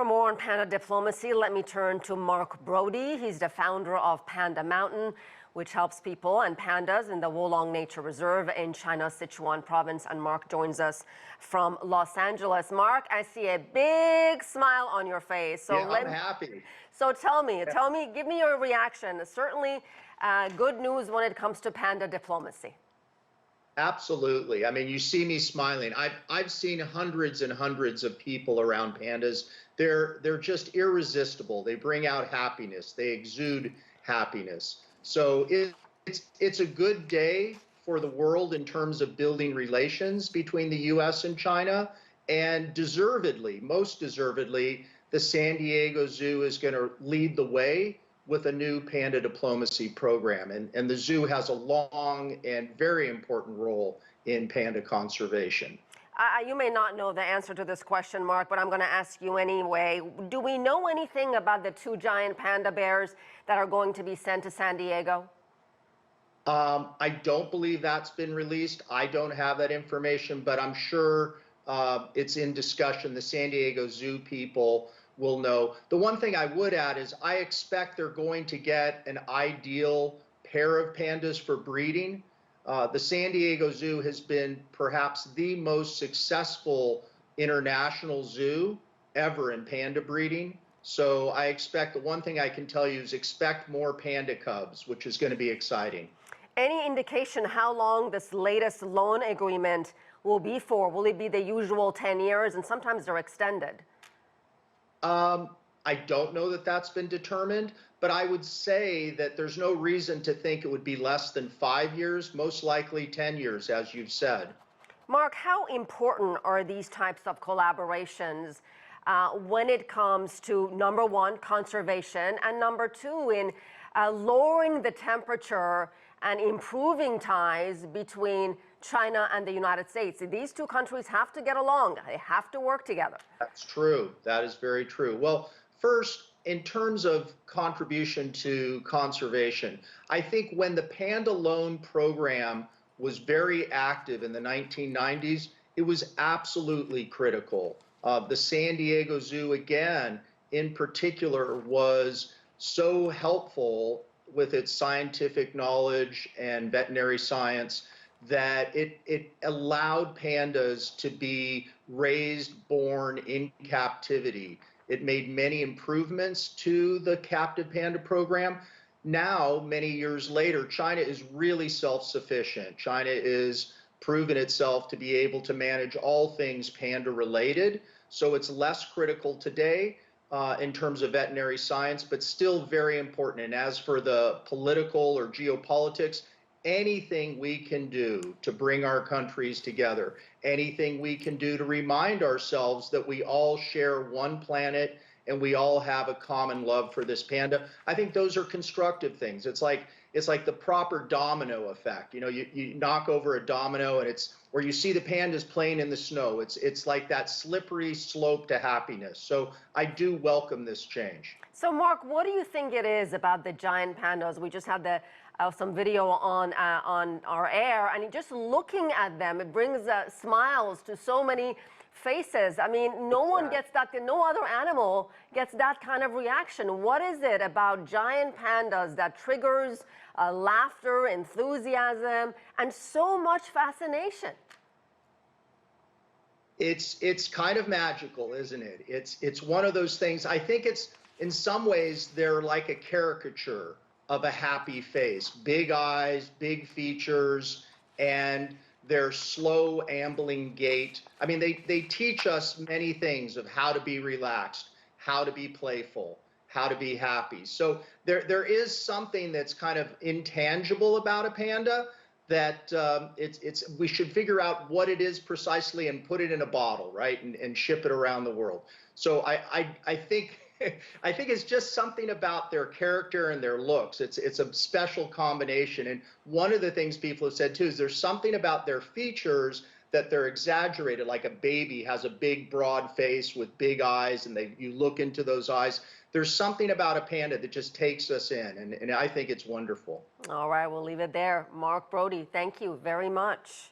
more on panda diplomacy, let me turn to Marc Brody. He's the founder of Panda Mountain, which helps people and pandas in the Wolong Nature Reserve in China's Sichuan province. And Marc joins us from Los Angeles. Marc, I see a big smile on your face. So yeah, I'm happy. So tell me, give me your reaction. Certainly good news when it comes to panda diplomacy. Absolutely. I mean, you see me smiling. I've seen hundreds and hundreds of people around pandas. They're just irresistible. They bring out happiness. They exude happiness. So it's a good day for the world in terms of building relations between the U.S. and China. And deservedly, most deservedly, the San Diego Zoo is going to lead the way with a new panda diplomacy program. And the zoo has a long and very important role in panda conservation. You may not know the answer to this question, Marc, but I'm going to ask you anyway. Do we know anything about the 2 giant panda bears that are going to be sent to San Diego? I don't believe that's been released. I don't have that information, but I'm sure it's in discussion. The San Diego Zoo people will know. The one thing I would add is I expect they're going to get an ideal pair of pandas for breeding. The San Diego Zoo has been perhaps the most successful international zoo ever in panda breeding. So I expect, the one thing I can tell you is expect more panda cubs, which is going to be exciting. Any indication how long this latest loan agreement will be for? Will it be the usual 10 years, and sometimes they're extended? I don't know that that's been determined, but I would say that there's no reason to think it would be less than 5 years, most likely 10 years, as you've said. Marc, how important are these types of collaborations when it comes to, number one, conservation, and number two, in lowering the temperature and improving ties between China and the United States? These 2 countries have to get along. They have to work together. That's true. That is very true. Well, first, in terms of contribution to conservation, I think when the Panda Loan Program was very active in the 1990s, it was absolutely critical. The San Diego Zoo, again, in particular, was so helpful with its scientific knowledge and veterinary science that it allowed pandas to be raised, born in captivity. It made many improvements to the captive panda program. Now, many years later, China is really self-sufficient. China is proven itself to be able to manage all things panda related. So it's less critical today in terms of veterinary science, but still very important. And as for the political or geopolitics, anything we can do to bring our countries together, anything we can do to remind ourselves that we all share one planet and we all have a common love for this panda, I think those are constructive things. It's like the proper domino effect. You know, you knock over a domino and it's where you see the pandas playing in the snow. It's like that slippery slope to happiness. So I do welcome this change. So Marc, what do you think it is about the giant pandas? We just had some video on our air, and just looking at them, it brings smiles to so many faces. I mean, no one gets that, no other animal gets that kind of reaction. What is it about giant pandas that triggers laughter, enthusiasm, and so much fascination? It's kind of magical, isn't it? It's one of those things. I think it's, in some ways, they're like a caricature of a happy face. Big eyes, big features, and their slow ambling gait. I mean, they teach us many things of how to be relaxed, how to be playful, how to be happy. So there is something that's kind of intangible about a panda that we should figure out what it is precisely and put it in a bottle, right, and ship it around the world. So I think I think it's just something about their character and their looks. It's a special combination. And one of the things people have said too is there's something about their features that they're exaggerated, like a baby has a big broad face with big eyes, and you look into those eyes. There's something about a panda that just takes us in, and I think it's wonderful. All right, we'll leave it there. Marc Brody, thank you very much.